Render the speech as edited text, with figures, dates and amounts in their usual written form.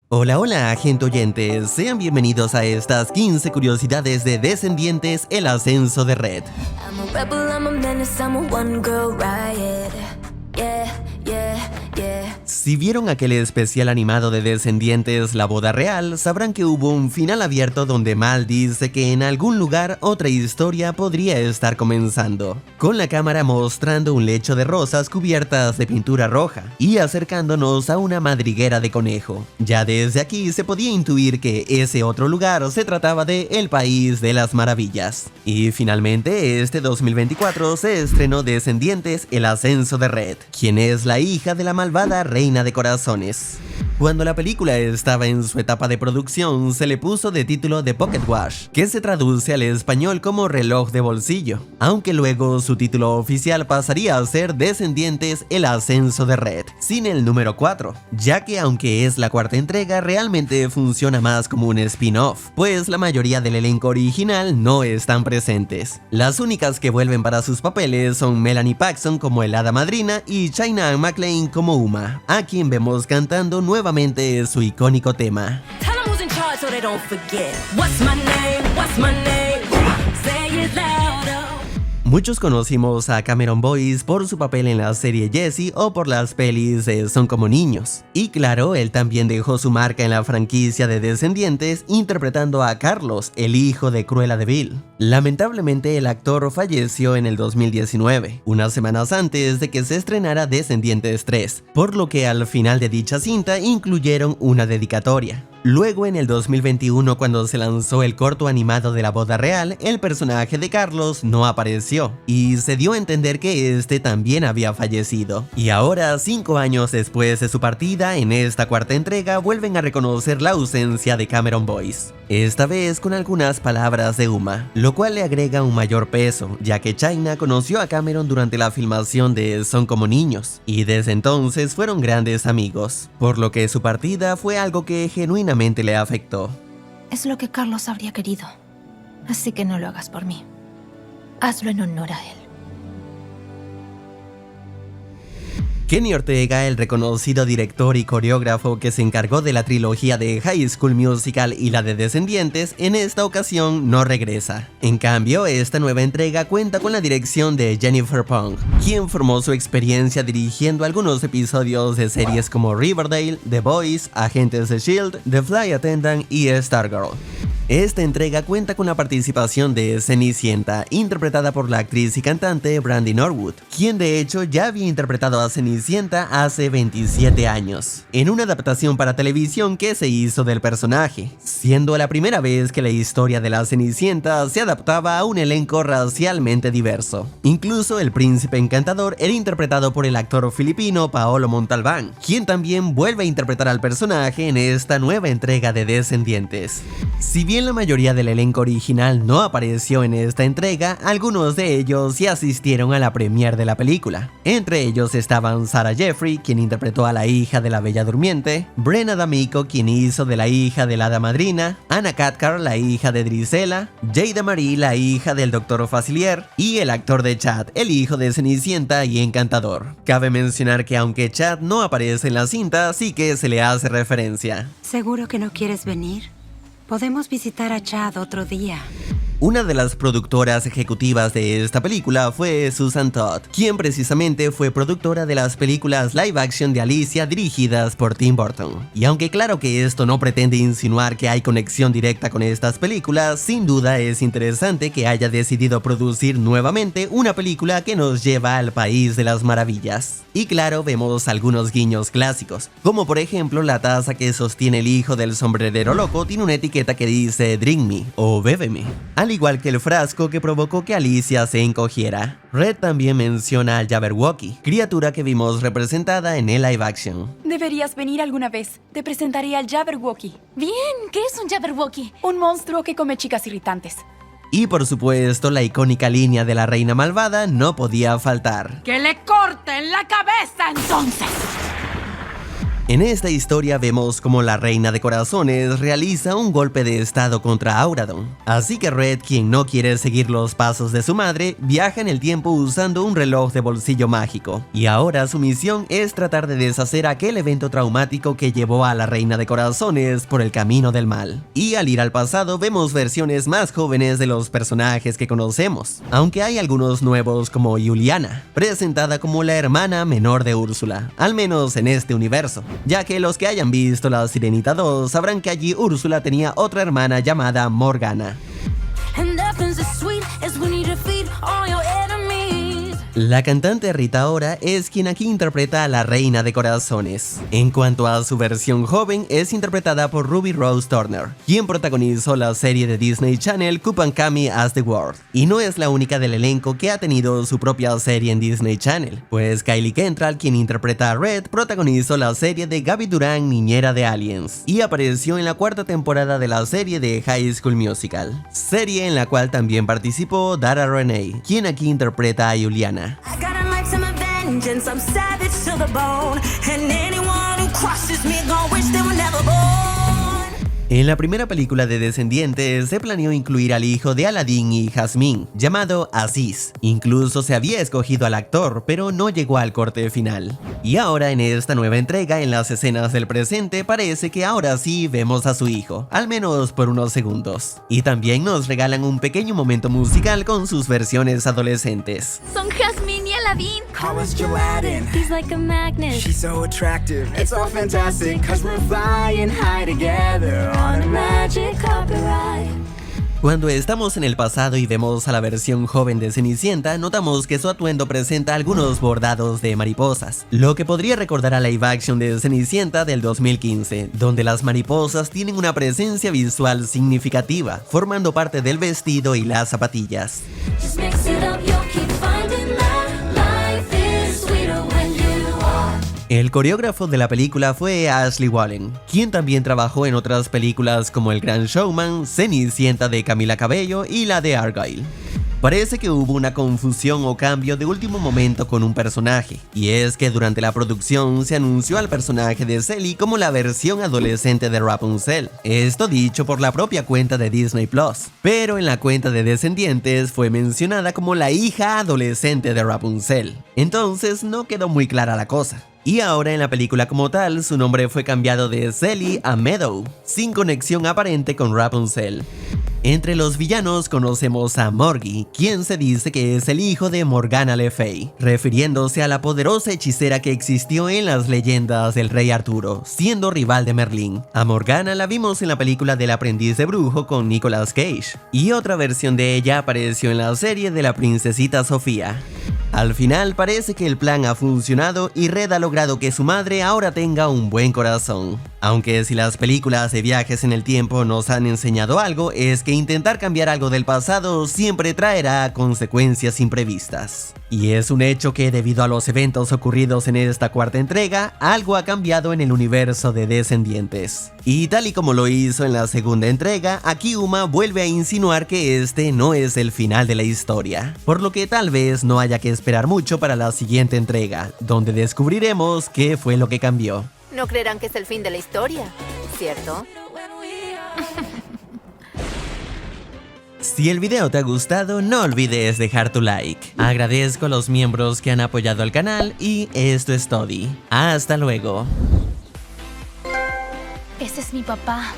Hola, hola, gente oyentes, sean bienvenidos a estas 15 curiosidades de Descendientes, el ascenso de Red. I'm a rebel, I'm a menace, I'm a one girl riot. Yeah. Si vieron aquel especial animado de Descendientes, La Boda Real, sabrán que hubo un final abierto donde Mal dice que en algún lugar otra historia podría estar comenzando, con la cámara mostrando un lecho de rosas cubiertas de pintura roja y acercándonos a una madriguera de conejo. Ya desde aquí se podía intuir que ese otro lugar se trataba de El País de las Maravillas. Y finalmente este 2024 se estrenó Descendientes, el ascenso de Red, quien es la hija de la malvada Reina de Corazones. Cuando la película estaba en su etapa de producción, se le puso de título The Pocket Watch, que se traduce al español como reloj de bolsillo, aunque luego su título oficial pasaría a ser Descendientes, el ascenso de Red, sin el número 4, ya que aunque es la cuarta entrega, realmente funciona más como un spin-off, pues la mayoría del elenco original no están presentes. Las únicas que vuelven para sus papeles son Melanie Paxson como el Hada Madrina y China Anne McClain como Uma, a quien vemos cantando nuevamente su icónico tema. Tell 'em who's in charge so they don't forget. What's my name? What's my name? Say it louder. Muchos conocimos a Cameron Boyce por su papel en la serie Jessie o por las pelis de Son como niños. Y claro, él también dejó su marca en la franquicia de Descendientes interpretando a Carlos, el hijo de Cruella de Vil. Lamentablemente el actor falleció en el 2019, unas semanas antes de que se estrenara Descendientes 3, por lo que al final de dicha cinta incluyeron una dedicatoria. Luego en el 2021, cuando se lanzó el corto animado de La Boda Real, el personaje de Carlos no apareció y se dio a entender que este también había fallecido. Y ahora, 5 años después de su partida, en esta cuarta entrega vuelven a reconocer la ausencia de Cameron Boyce, esta vez con algunas palabras de Uma, lo cual le agrega un mayor peso, ya que China conoció a Cameron durante la filmación de Son como niños y desde entonces fueron grandes amigos, por lo que su partida fue algo que genuinamente le afectó. Es lo que Carlos habría querido, así que no lo hagas por mí. Hazlo en honor a él. Kenny Ortega, el reconocido director y coreógrafo que se encargó de la trilogía de High School Musical y la de Descendientes, en esta ocasión no regresa. En cambio, esta nueva entrega cuenta con la dirección de Jennifer Pong, quien formó su experiencia dirigiendo algunos episodios de series como Riverdale, The Boys, Agentes de S.H.I.E.L.D., The Flight Attendant y Stargirl. Esta entrega cuenta con la participación de Cenicienta, interpretada por la actriz y cantante Brandy Norwood, quien de hecho ya había interpretado a Cenicienta hace 27 años, en una adaptación para televisión que se hizo del personaje, siendo la primera vez que la historia de la Cenicienta se adaptaba a un elenco racialmente diverso. Incluso el príncipe encantador era interpretado por el actor filipino Paolo Montalbán, quien también vuelve a interpretar al personaje en esta nueva entrega de Descendientes. Si bien la mayoría del elenco original no apareció en esta entrega, algunos de ellos sí asistieron a la premiere de la película. Entre ellos estaban Sarah Jeffrey, quien interpretó a la hija de la Bella Durmiente, Brenna D'Amico, quien hizo de la hija de la Hada Madrina, Anna Cathcart, la hija de Drizella, Jada Marie, la hija del Dr. Facilier, y el actor de Chad, el hijo de Cenicienta y Encantador. Cabe mencionar que aunque Chad no aparece en la cinta, sí que se le hace referencia. ¿Seguro que no quieres venir? Podemos visitar a Chad otro día. Una de las productoras ejecutivas de esta película fue Susan Todd, quien precisamente fue productora de las películas live action de Alicia dirigidas por Tim Burton. Y aunque claro que esto no pretende insinuar que hay conexión directa con estas películas, sin duda es interesante que haya decidido producir nuevamente una película que nos lleva al País de las Maravillas. Y claro, vemos algunos guiños clásicos, como por ejemplo la taza que sostiene el hijo del sombrerero loco tiene una etiqueta que dice Drink Me o Bébeme, al igual que el frasco que provocó que Alicia se encogiera. Red también menciona al Jabberwocky, criatura que vimos representada en el live action. Deberías venir alguna vez. Te presentaré al Jabberwocky. Bien, ¿qué es un Jabberwocky? Un monstruo que come chicas irritantes. Y por supuesto, la icónica línea de la reina malvada no podía faltar. ¡Que le corten la cabeza entonces! En esta historia vemos como la Reina de Corazones realiza un golpe de estado contra Auradon. Así que Red, quien no quiere seguir los pasos de su madre, viaja en el tiempo usando un reloj de bolsillo mágico. Y ahora su misión es tratar de deshacer aquel evento traumático que llevó a la Reina de Corazones por el camino del mal. Y al ir al pasado vemos versiones más jóvenes de los personajes que conocemos, aunque hay algunos nuevos como Juliana, presentada como la hermana menor de Úrsula, al menos en este universo, ya que los que hayan visto La Sirenita 2 sabrán que allí Úrsula tenía otra hermana llamada Morgana. And nothing's as sweet as when you defeat all your enemies. La cantante Rita Ora es quien aquí interpreta a la Reina de Corazones. En cuanto a su versión joven, es interpretada por Ruby Rose Turner, quien protagonizó la serie de Disney Channel Kupankami as the World. Y no es la única del elenco que ha tenido su propia serie en Disney Channel, pues Kylie Kentral, quien interpreta a Red, protagonizó la serie de Gaby Durán, Niñera de Aliens, y apareció en la 4ª temporada de la serie de High School Musical, serie en la cual también participó Dara Renee, quien aquí interpreta a Juliana. I got a lifetime of vengeance, I'm savage to the bone. And anyone who crosses me gon' wish they were never born. En la primera película de Descendientes se planeó incluir al hijo de Aladdin y Jasmine, llamado Aziz. Incluso se había escogido al actor, pero no llegó al corte final. Y ahora en esta nueva entrega, en las escenas del presente, parece que ahora sí vemos a su hijo, al menos por unos segundos. Y también nos regalan un pequeño momento musical con sus versiones adolescentes. Son Jasmine y Aladdin. How is Aladdin? He's like a magnet. She's so attractive. It's all fantastic, cause we're flying high together on a magic carpet ride. Cuando estamos en el pasado y vemos a la versión joven de Cenicienta, notamos que su atuendo presenta algunos bordados de mariposas, lo que podría recordar a live action de Cenicienta del 2015, donde las mariposas tienen una presencia visual significativa, formando parte del vestido y las zapatillas. Just mix it up, you'll keep finding that life is sweeter when you are. El coreógrafo de la película fue Ashley Wallen, quien también trabajó en otras películas como El Gran Showman, Cenicienta de Camila Cabello y la de Argyle. Parece que hubo una confusión o cambio de último momento con un personaje, y es que durante la producción se anunció al personaje de Selly como la versión adolescente de Rapunzel, esto dicho por la propia cuenta de Disney Plus, pero en la cuenta de Descendientes fue mencionada como la hija adolescente de Rapunzel, entonces no quedó muy clara la cosa. Y ahora en la película como tal, su nombre fue cambiado de Selly a Meadow, sin conexión aparente con Rapunzel. Entre los villanos conocemos a Morgie, quien se dice que es el hijo de Morgana Le Fay, refiriéndose a la poderosa hechicera que existió en las leyendas del rey Arturo, siendo rival de Merlín. A Morgana la vimos en la película del aprendiz de brujo con Nicolas Cage, y otra versión de ella apareció en la serie de la princesita Sofía. Al final parece que el plan ha funcionado y Red ha logrado que su madre ahora tenga un buen corazón. Aunque si las películas de viajes en el tiempo nos han enseñado algo, es que intentar cambiar algo del pasado siempre traerá consecuencias imprevistas. Y es un hecho que debido a los eventos ocurridos en esta 4ª entrega, algo ha cambiado en el universo de Descendientes. Y tal y como lo hizo en la 2ª entrega, aquí Uma vuelve a insinuar que este no es el final de la historia, por lo que tal vez no haya que esperar mucho para la siguiente entrega, donde descubriremos qué fue lo que cambió. No creerán que es el fin de la historia, ¿cierto? Si el video te ha gustado, no olvides dejar tu like. Agradezco a los miembros que han apoyado al canal y esto es todo. Hasta luego. Ese es mi papá.